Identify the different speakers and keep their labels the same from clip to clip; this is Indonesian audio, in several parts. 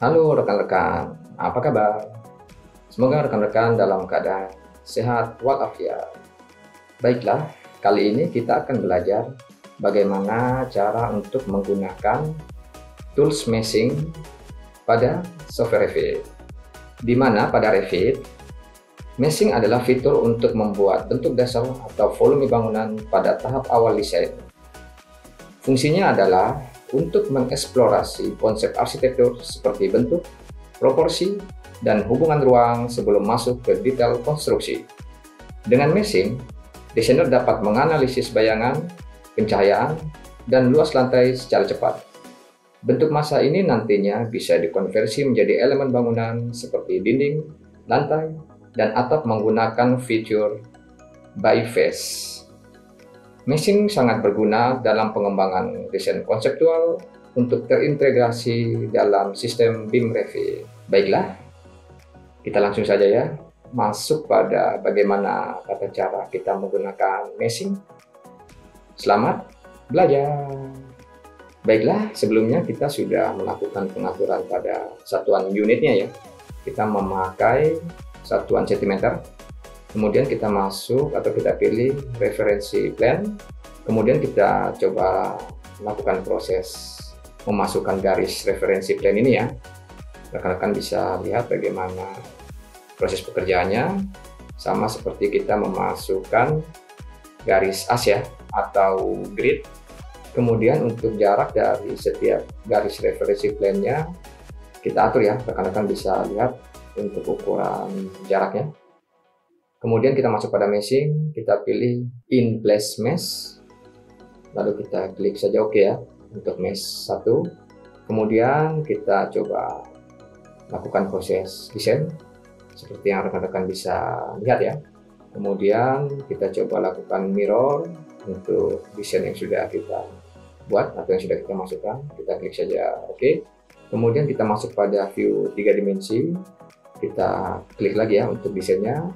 Speaker 1: Halo rekan-rekan, apa kabar? Semoga rekan-rekan dalam keadaan sehat walafiat. Baiklah, kali ini kita akan belajar bagaimana cara untuk menggunakan tools meshing pada software Revit. Di mana pada Revit, meshing adalah fitur untuk membuat bentuk dasar atau volume bangunan pada tahap awal desain. Fungsinya adalah untuk mengeksplorasi konsep arsitektur seperti bentuk, proporsi, dan hubungan ruang sebelum masuk ke detail konstruksi. Dengan meshing, desainer dapat menganalisis bayangan, pencahayaan, dan luas lantai secara cepat. Bentuk massa ini nantinya bisa dikonversi menjadi elemen bangunan seperti dinding, lantai, dan atap menggunakan fitur by face. Meshing sangat berguna dalam pengembangan desain konseptual untuk terintegrasi dalam sistem BIM Revit. Baiklah, kita langsung saja ya masuk pada bagaimana tata cara kita menggunakan meshing. Selamat belajar. Baiklah, sebelumnya kita sudah melakukan pengaturan pada satuan unitnya ya. Kita memakai satuan centimeter. Kemudian kita masuk atau kita pilih referensi plan. Kemudian kita coba melakukan proses memasukkan garis referensi plan ini ya. Rekan-rekan bisa lihat bagaimana proses pekerjaannya. Sama seperti kita memasukkan garis as ya, atau grid. Kemudian untuk jarak dari setiap garis referensi plan-nya kita atur ya. Rekan-rekan bisa lihat untuk ukuran jaraknya. Kemudian kita masuk pada meshing, kita pilih in place mesh, lalu kita klik saja OK ya untuk mesh 1. Kemudian kita coba lakukan proses desain seperti yang rekan-rekan bisa lihat ya. Kemudian kita coba lakukan mirror untuk desain yang sudah kita buat atau yang sudah kita masukkan. Kita klik saja OK. Kemudian kita masuk pada view 3 dimensi, kita klik lagi ya untuk desainnya.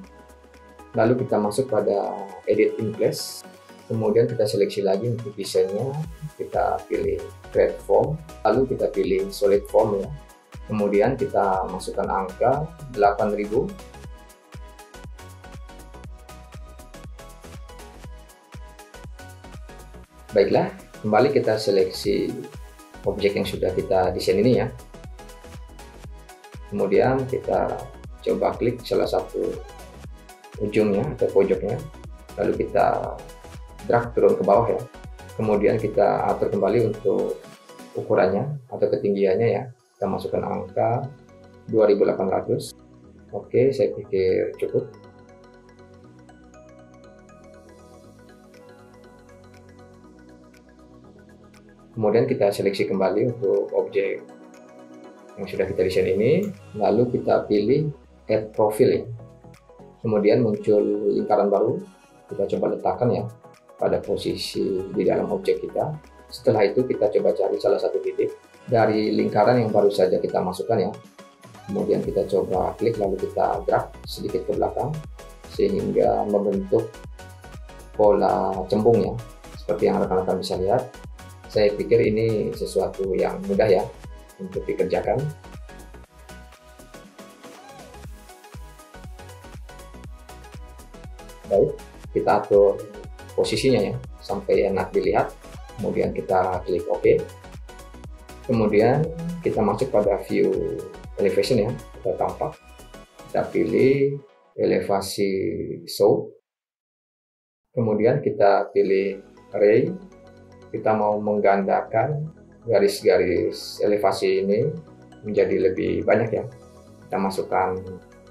Speaker 1: Lalu kita masuk pada edit in place, kemudian kita seleksi lagi untuk desainnya, kita pilih create form, lalu kita pilih solid form ya. Kemudian kita masukkan angka 8000. Baiklah, kembali kita seleksi objek yang sudah kita desain ini ya. Kemudian kita coba klik salah satu ujungnya atau pojoknya, lalu kita drag turun ke bawah ya. Kemudian kita atur kembali untuk ukurannya atau ketinggiannya ya. Kita masukkan angka 2800. Oke, saya pikir cukup. Kemudian kita seleksi kembali untuk objek yang sudah kita desain ini, lalu kita pilih add profile ya. Kemudian muncul lingkaran baru, kita coba letakkan ya pada posisi di dalam objek kita. Setelah itu kita coba cari salah satu titik dari lingkaran yang baru saja kita masukkan ya. Kemudian kita coba klik lalu kita drag sedikit ke belakang sehingga membentuk pola cembung ya. Seperti yang rekan-rekan bisa lihat. Saya pikir ini sesuatu yang mudah ya untuk dikerjakan. Baik, kita atur posisinya ya sampai enak dilihat. Kemudian kita klik OK. Kemudian kita masuk pada view elevation ya atau tampak. Kita pilih elevasi show. Kemudian kita pilih array. Kita mau menggandakan garis-garis elevasi ini menjadi lebih banyak ya. Kita masukkan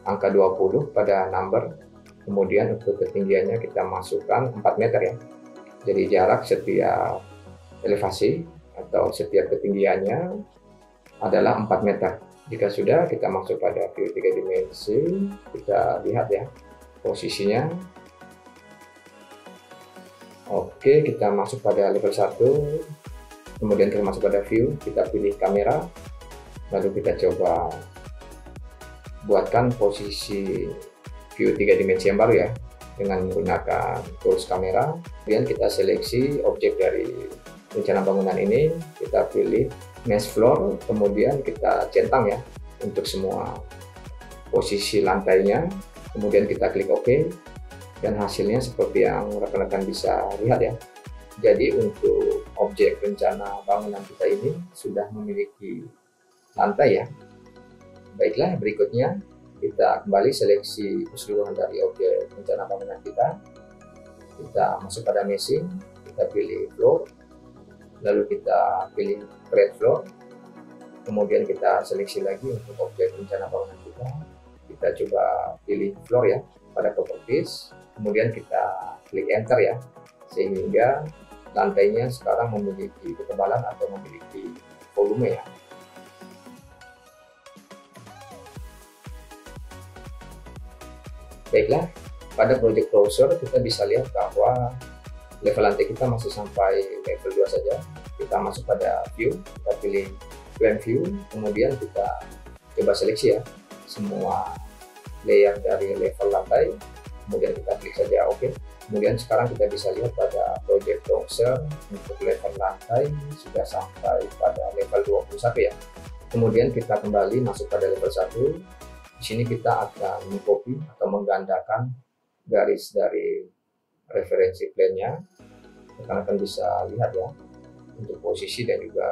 Speaker 1: angka 20 pada number. Kemudian untuk ketinggiannya kita masukkan 4 meter ya. Jadi jarak setiap elevasi atau setiap ketinggiannya adalah 4 meter. Jika sudah, kita masuk pada view 3 dimensi. Kita lihat ya posisinya. Oke, kita masuk pada level 1. Kemudian kita masuk pada view, kita pilih kamera. Lalu kita coba buatkan posisi view 3 dimensi yang baru ya dengan menggunakan tools kamera. Kemudian kita seleksi objek dari rencana bangunan ini, kita pilih mesh floor, kemudian kita centang ya untuk semua posisi lantainya, kemudian kita klik OK, dan hasilnya seperti yang rekan-rekan bisa lihat ya. Jadi untuk objek rencana bangunan kita ini sudah memiliki lantai ya. Baiklah, berikutnya kita kembali seleksi keseluruhan dari objek rencana bangunan kita. Kita masuk pada meshing, kita pilih floor, lalu kita pilih create floor, kemudian kita seleksi lagi untuk objek rencana bangunan kita. Kita coba pilih floor ya pada properties, kemudian kita klik enter ya, sehingga lantainya sekarang memiliki ketebalan atau memiliki volume ya. Baiklah, pada project browser kita bisa lihat bahwa level lantai kita masih sampai level 2 saja. Kita masuk pada view, kita pilih plan view, kemudian kita coba seleksi ya semua layer dari level lantai, kemudian kita klik saja OK. Kemudian sekarang kita bisa lihat pada project browser untuk level lantai sudah sampai pada level 21 ya. Kemudian kita kembali masuk pada level 1. Di sini kita akan mengcopy atau menggandakan garis dari referensi plan-nya. Rekan-rekan bisa lihat ya untuk posisi dan juga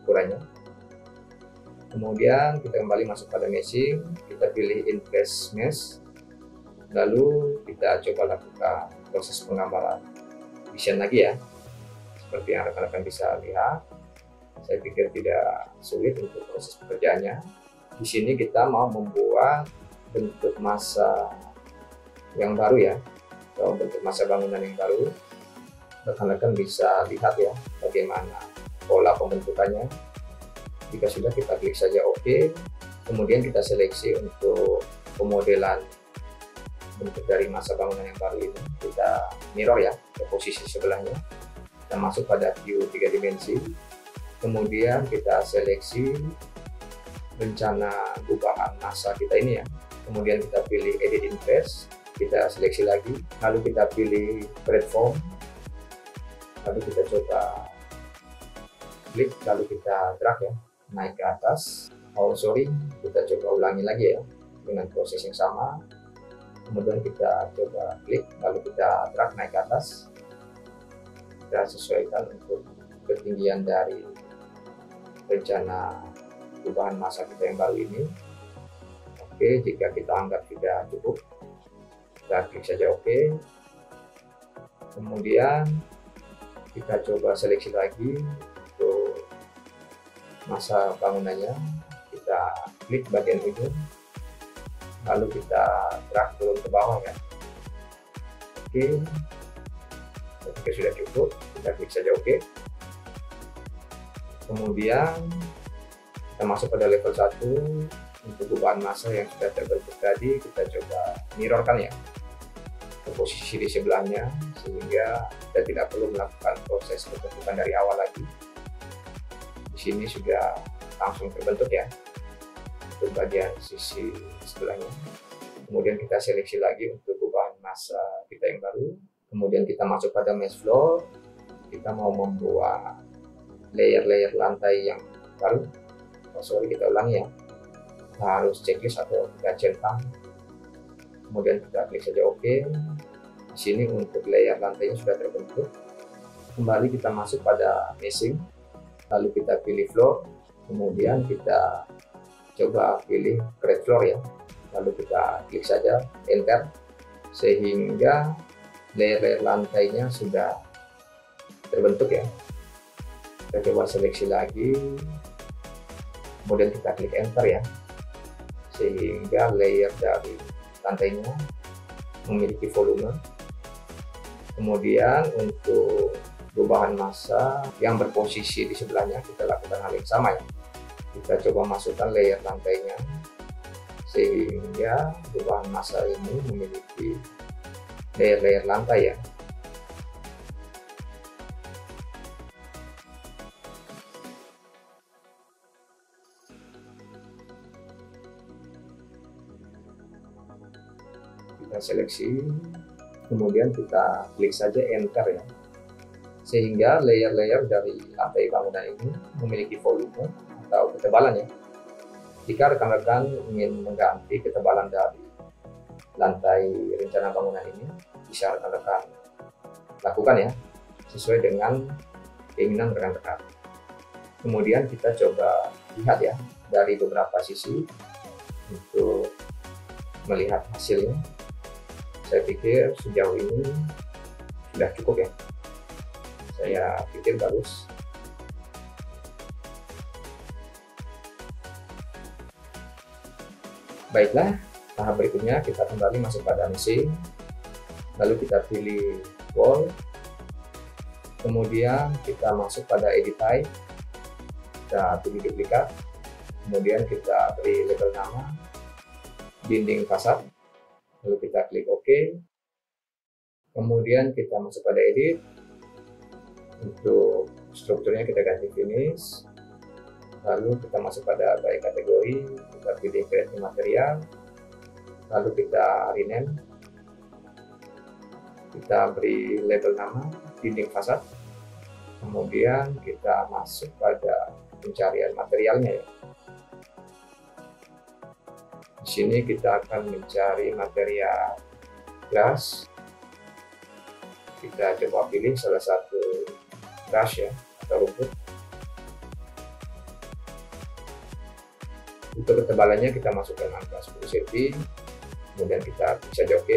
Speaker 1: ukurannya. Kemudian kita kembali masuk pada meshing, kita pilih Impress Mesh, lalu kita coba lakukan proses penggambaran vision lagi ya. Seperti yang rekan-rekan bisa lihat, saya pikir tidak sulit untuk proses pekerjaannya. Di sini kita mau membuat bentuk massa yang baru ya, atau bentuk massa bangunan yang baru. Rekan-rekan bisa lihat ya bagaimana pola pembentukannya. Jika sudah, kita klik saja OK, kemudian kita seleksi untuk pemodelan bentuk dari massa bangunan yang baru ini. Kita mirror ya ke posisi sebelahnya, kita masuk pada view 3 dimensi, kemudian kita seleksi rencana gubahan massa kita ini ya, kemudian kita pilih edit impress, kita seleksi lagi, lalu kita pilih create form, lalu kita coba klik, lalu kita drag ya naik ke atas. Kita coba ulangi lagi ya dengan proses yang sama, kemudian kita coba klik, lalu kita drag naik ke atas. Kita sesuaikan untuk ketinggian dari rencana perubahan massa kita yang baru ini. Oke, jika kita anggap tidak cukup, kita klik saja OK. Kemudian kita coba seleksi lagi untuk massa bangunannya, kita klik bagian ujung, lalu kita drag turun ke bawah ya. Oke, ketika sudah cukup, kita klik saja OK. Kemudian kita masuk pada level 1 untuk gubahan massa yang sudah terbentuk tadi, kita coba mirrorkan ya ke posisi di sebelahnya, sehingga kita tidak perlu melakukan proses pembentukan dari awal lagi. Di sini sudah langsung terbentuk ya untuk bagian sisi sebelahnya. Kemudian kita seleksi lagi untuk gubahan massa kita yang baru, kemudian kita masuk pada mesh floor. Kita mau membuat layer-layer lantai yang baru. Kita ulangi ya, kita harus checklist atau kita centang, kemudian kita klik saja OK. Di sini untuk layer lantainya sudah terbentuk. Kembali kita masuk pada meshing, lalu kita pilih floor, kemudian kita coba pilih create floor ya, lalu kita klik saja enter, sehingga layer-layer lantainya sudah terbentuk ya. Kita coba seleksi lagi, kemudian kita klik enter ya, sehingga layer dari lantainya memiliki volume. Kemudian untuk gubahan massa yang berposisi di sebelahnya, kita lakukan hal yang sama ya. Kita coba masukkan layer lantainya, sehingga gubahan massa ini memiliki layer-layer lantai ya. Kita seleksi, kemudian kita klik saja enter ya, sehingga layer-layer dari lantai bangunan ini memiliki volume atau ketebalan ya. Jika rekan-rekan ingin mengganti ketebalan dari lantai rencana bangunan ini, bisa rekan-rekan lakukan ya, sesuai dengan keinginan rekan-rekan. Kemudian kita coba lihat ya dari beberapa sisi untuk melihat hasilnya. Saya pikir sejauh ini sudah cukup ya. Saya pikir bagus. Baiklah, tahap berikutnya kita kembali masuk pada mesin, lalu kita pilih wall, kemudian kita masuk pada edit type, kita pilih duplikat, kemudian kita beri label nama dinding fasad, lalu kita klik OK, kemudian kita masuk pada edit, untuk strukturnya kita ganti finish, lalu kita masuk pada by kategori, kita pilih create material, lalu kita rename, kita beri label nama dinding fasad, kemudian kita masuk pada pencarian materialnya ya. Di sini kita akan mencari material glass, kita coba pilih salah satu brush ya atau rumput. Untuk ketebalannya kita masukkan angka 10 cm, kemudian kita bisa di OK.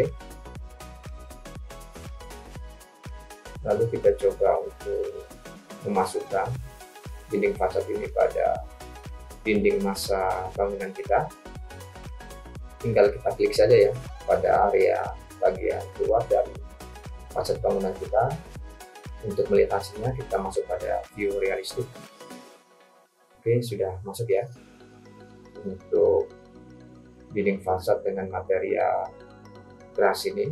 Speaker 1: Lalu kita coba untuk memasukkan dinding fasad ini pada dinding massa bangunan kita. Tinggal kita klik saja ya pada area bagian luar dari fasad bangunan kita. Untuk melihat hasilnya kita masuk pada view realistik. Oke, sudah masuk ya. Untuk dinding fasad dengan material glass ini.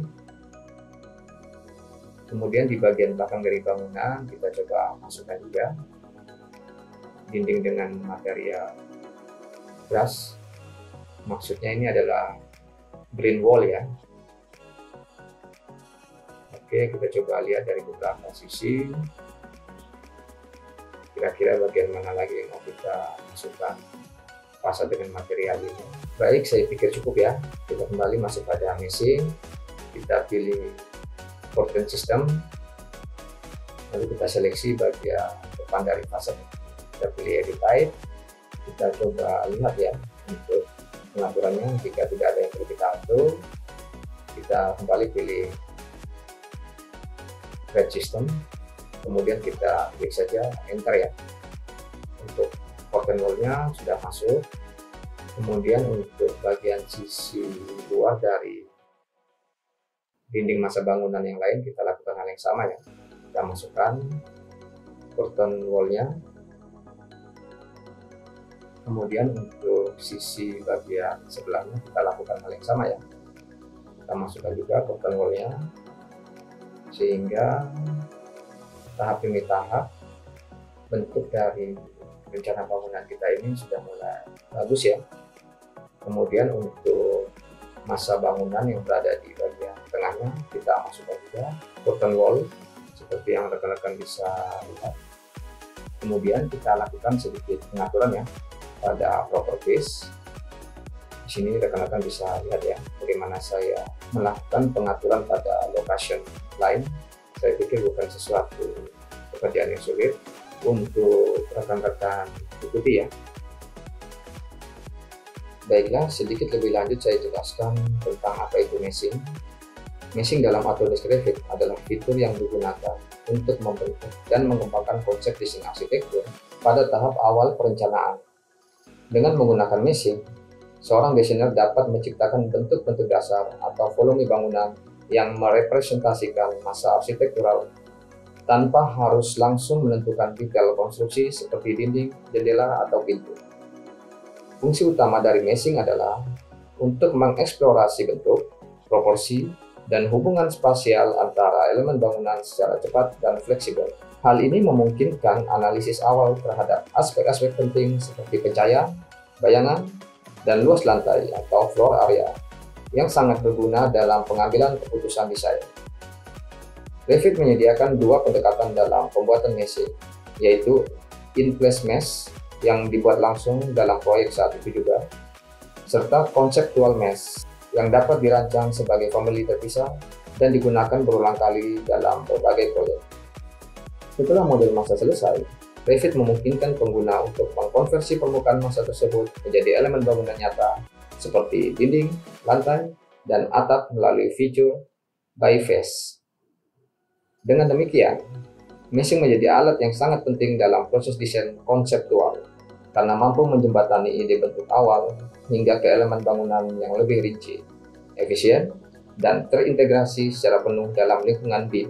Speaker 1: Kemudian di bagian belakang dari bangunan kita coba masukkan juga dinding dengan material glass. Maksudnya ini adalah green wall ya. Oke, kita coba lihat dari beberapa sisi. Kira-kira bagian mana lagi yang mau kita masukkan fasad dengan material ini. Baik, saya pikir cukup ya. Kita kembali masuk pada mesin, kita pilih curtain system, lalu kita seleksi bagian depan dari fasad. Kita pilih edit type, kita coba lihat ya untuk pengaturannya. Jika tidak ada yang perlu kita atur, kita kembali pilih create system, kemudian kita klik saja enter ya. Untuk curtain wall-nya sudah masuk. Kemudian untuk bagian sisi luar dari dinding massa bangunan yang lain kita lakukan hal yang sama ya. Kita masukkan curtain wall-nya. Kemudian untuk sisi bagian sebelahnya kita lakukan hal yang sama ya. Kita masukkan juga curtain wall-nya, sehingga tahap demi tahap bentuk dari rencana bangunan kita ini sudah mulai bagus ya. Kemudian untuk massa bangunan yang berada di bagian tengahnya kita masukkan juga curtain wall seperti yang rekan-rekan bisa lihat. Kemudian kita lakukan sedikit pengaturan ya pada properties. Di sini rekan-rekan bisa lihat ya bagaimana saya melakukan pengaturan pada location line. Saya pikir bukan sesuatu pekerjaan yang sulit untuk rekan-rekan ikuti ya. Baiklah, sedikit lebih lanjut saya jelaskan tentang apa itu meshing. Meshing dalam Autodesk Revit adalah fitur yang digunakan untuk membentuk dan mengembangkan konsep desain arsitektur pada tahap awal perencanaan. Dengan menggunakan meshing, seorang desainer dapat menciptakan bentuk-bentuk dasar atau volume bangunan yang merepresentasikan massa arsitektural tanpa harus langsung menentukan detail konstruksi seperti dinding, jendela, atau pintu. Fungsi utama dari meshing adalah untuk mengeksplorasi bentuk, proporsi, dan hubungan spasial antara elemen bangunan secara cepat dan fleksibel. Hal ini memungkinkan analisis awal terhadap aspek-aspek penting seperti pencahayaan, bayangan, dan luas lantai atau floor area yang sangat berguna dalam pengambilan keputusan desain. Revit menyediakan dua pendekatan dalam pembuatan mesin, yaitu in-place mesh yang dibuat langsung dalam proyek saat itu juga, serta conceptual mesh yang dapat dirancang sebagai famili terpisah dan digunakan berulang kali dalam berbagai proyek. Setelah model massa selesai, Revit memungkinkan pengguna untuk mengkonversi permukaan massa tersebut menjadi elemen bangunan nyata seperti dinding, lantai, dan atap melalui fitur by face. Dengan demikian, meshing menjadi alat yang sangat penting dalam proses desain konseptual karena mampu menjembatani ide bentuk awal hingga ke elemen bangunan yang lebih rinci, efisien, dan terintegrasi secara penuh dalam lingkungan BIM.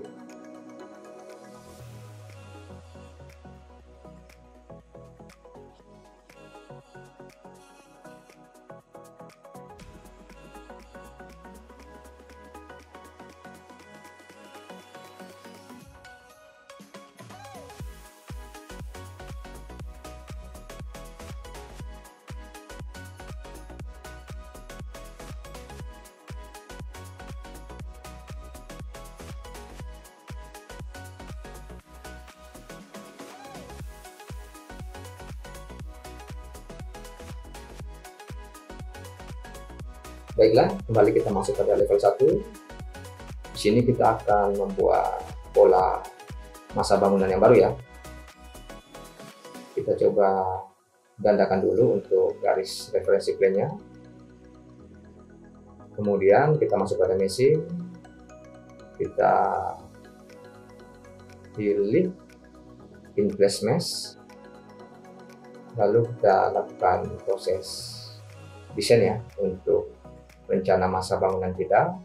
Speaker 1: Baiklah, kembali kita masuk pada level 1. Di sini kita akan membuat pola massa bangunan yang baru ya. Kita coba gandakan dulu untuk garis referensi plane-nya. Kemudian kita masuk pada mesin. Kita pilih in-place mesh. Lalu kita lakukan proses desain ya untuk rencana massa bangunan kita.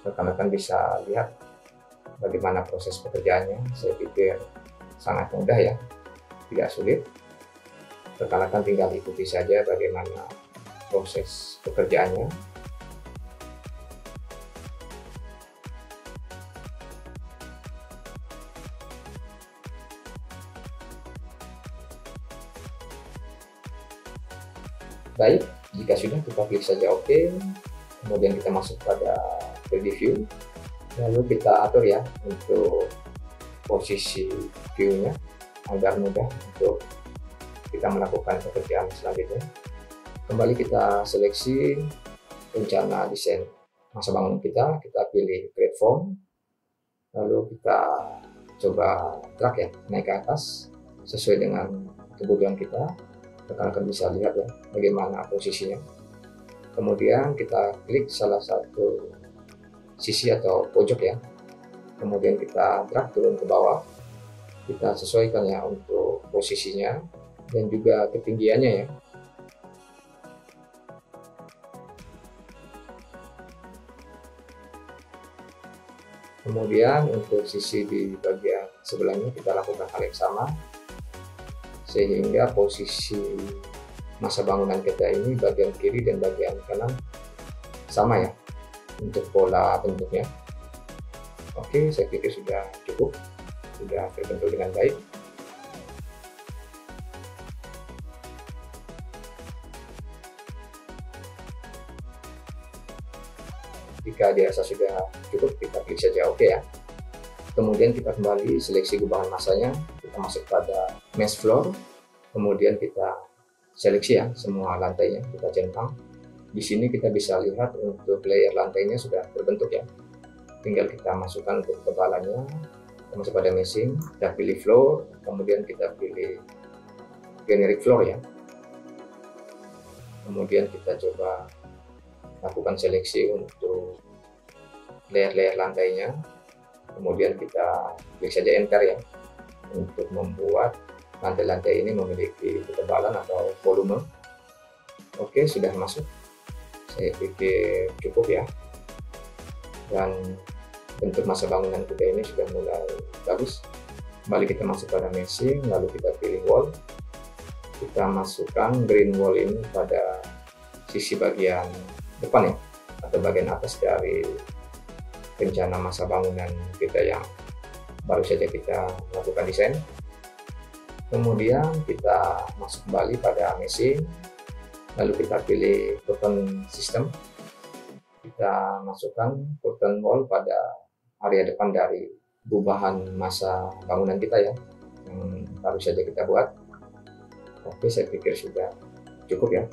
Speaker 1: Rekan-rekan bisa lihat bagaimana proses pekerjaannya. Saya pikir sangat mudah ya, tidak sulit. Rekan-rekan tinggal ikuti saja bagaimana proses pekerjaannya. Baik, jika sudah kita klik saja OK. Kemudian kita masuk pada preview, lalu kita atur ya untuk posisi view-nya agar mudah untuk kita melakukan pekerjaan selanjutnya. Kembali kita seleksi rencana desain massa bangunan kita pilih create form, lalu kita coba drag ya naik ke atas sesuai dengan kebutuhan kita. Rekan-rekan bisa lihat ya bagaimana posisinya. Kemudian kita klik salah satu sisi atau pojok ya. Kemudian kita drag turun ke bawah. Kita sesuaikan ya untuk posisinya dan juga ketinggiannya ya. Kemudian untuk sisi di bagian sebelahnya kita lakukan hal yang sama sehingga posisi massa bangunan kita ini bagian kiri dan bagian kanan sama ya untuk pola bentuknya. Oke, saya pikir sudah cukup, sudah terbentuk dengan baik. Jika dirasa sudah cukup, kita klik saja OK ya. Kemudian kita kembali seleksi gubangan massanya, kita masuk pada mesh floor, kemudian kita seleksi ya semua lantainya, kita centang. Di sini kita bisa lihat untuk layer lantainya sudah terbentuk ya. Tinggal kita masukkan untuk ketebalannya. Kita masuk pada mesin, kita pilih floor, kemudian kita pilih generic floor ya. Kemudian kita coba lakukan seleksi untuk layer-layer lantainya. Kemudian kita klik saja enter ya untuk membuat lantai-lantai ini memiliki ketebalan atau volume. Oke, sudah masuk. Saya pikir cukup ya. Dan bentuk massa bangunan kita ini sudah mulai bagus. Kembali kita masuk pada mesin, lalu kita pilih wall. Kita masukkan green wall ini pada sisi bagian depan ya, atau bagian atas dari rencana massa bangunan kita yang baru saja kita lakukan desain. Kemudian kita masuk kembali pada mesin, lalu kita pilih curtain system. Kita masukkan curtain wall pada area depan dari perubahan masa bangunan kita ya, yang baru saja kita buat. Oke, saya pikir sudah cukup ya.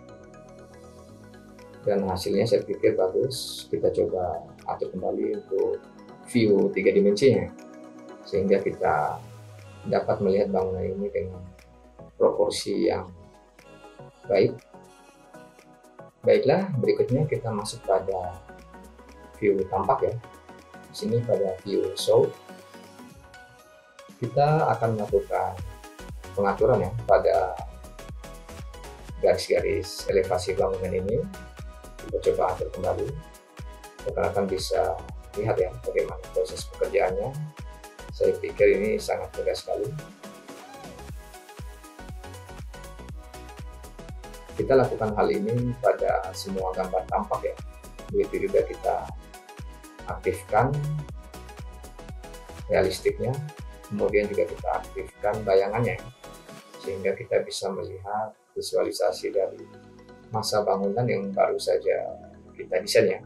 Speaker 1: Dan hasilnya saya pikir bagus. Kita coba atur kembali untuk view 3 dimensinya, sehingga kita dapat melihat bangunan ini dengan proporsi yang baik. Baiklah, berikutnya kita masuk pada view tampak ya. Di sini pada view show, kita akan melakukan pengaturan ya pada garis-garis elevasi bangunan ini. Kita coba atur kembali. Rekan-rekan bisa lihat ya bagaimana proses pekerjaannya. Saya pikir ini sangat mudah sekali. Kita lakukan hal ini pada semua gambar tampak ya. Begitu juga kita aktifkan realistiknya, kemudian juga kita aktifkan bayangannya, sehingga kita bisa melihat visualisasi dari masa bangunan yang baru saja kita desain ya.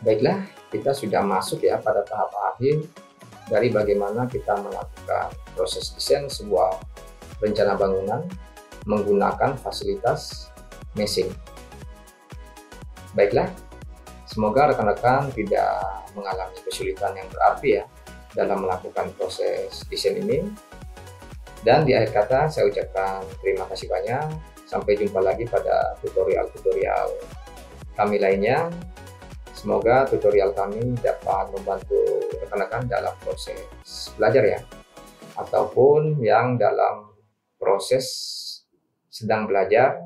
Speaker 1: Baiklah, kita sudah masuk ya pada tahap akhir dari bagaimana kita melakukan proses desain sebuah rencana bangunan menggunakan fasilitas meshing. Baiklah, semoga rekan-rekan tidak mengalami kesulitan yang berarti ya dalam melakukan proses desain ini. Dan di akhir kata saya ucapkan terima kasih banyak. Sampai jumpa lagi pada tutorial-tutorial kami lainnya. Semoga tutorial kami dapat membantu rekan-rekan dalam proses belajar ya, ataupun yang dalam proses sedang belajar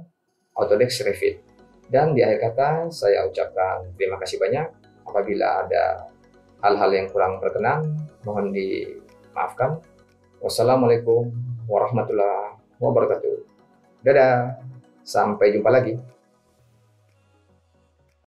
Speaker 1: Autodesk Revit. Dan di akhir kata saya ucapkan terima kasih banyak. Apabila ada hal-hal yang kurang berkenan, mohon dimaafkan. Wassalamualaikum warahmatullahi wabarakatuh. Dadah, sampai jumpa lagi.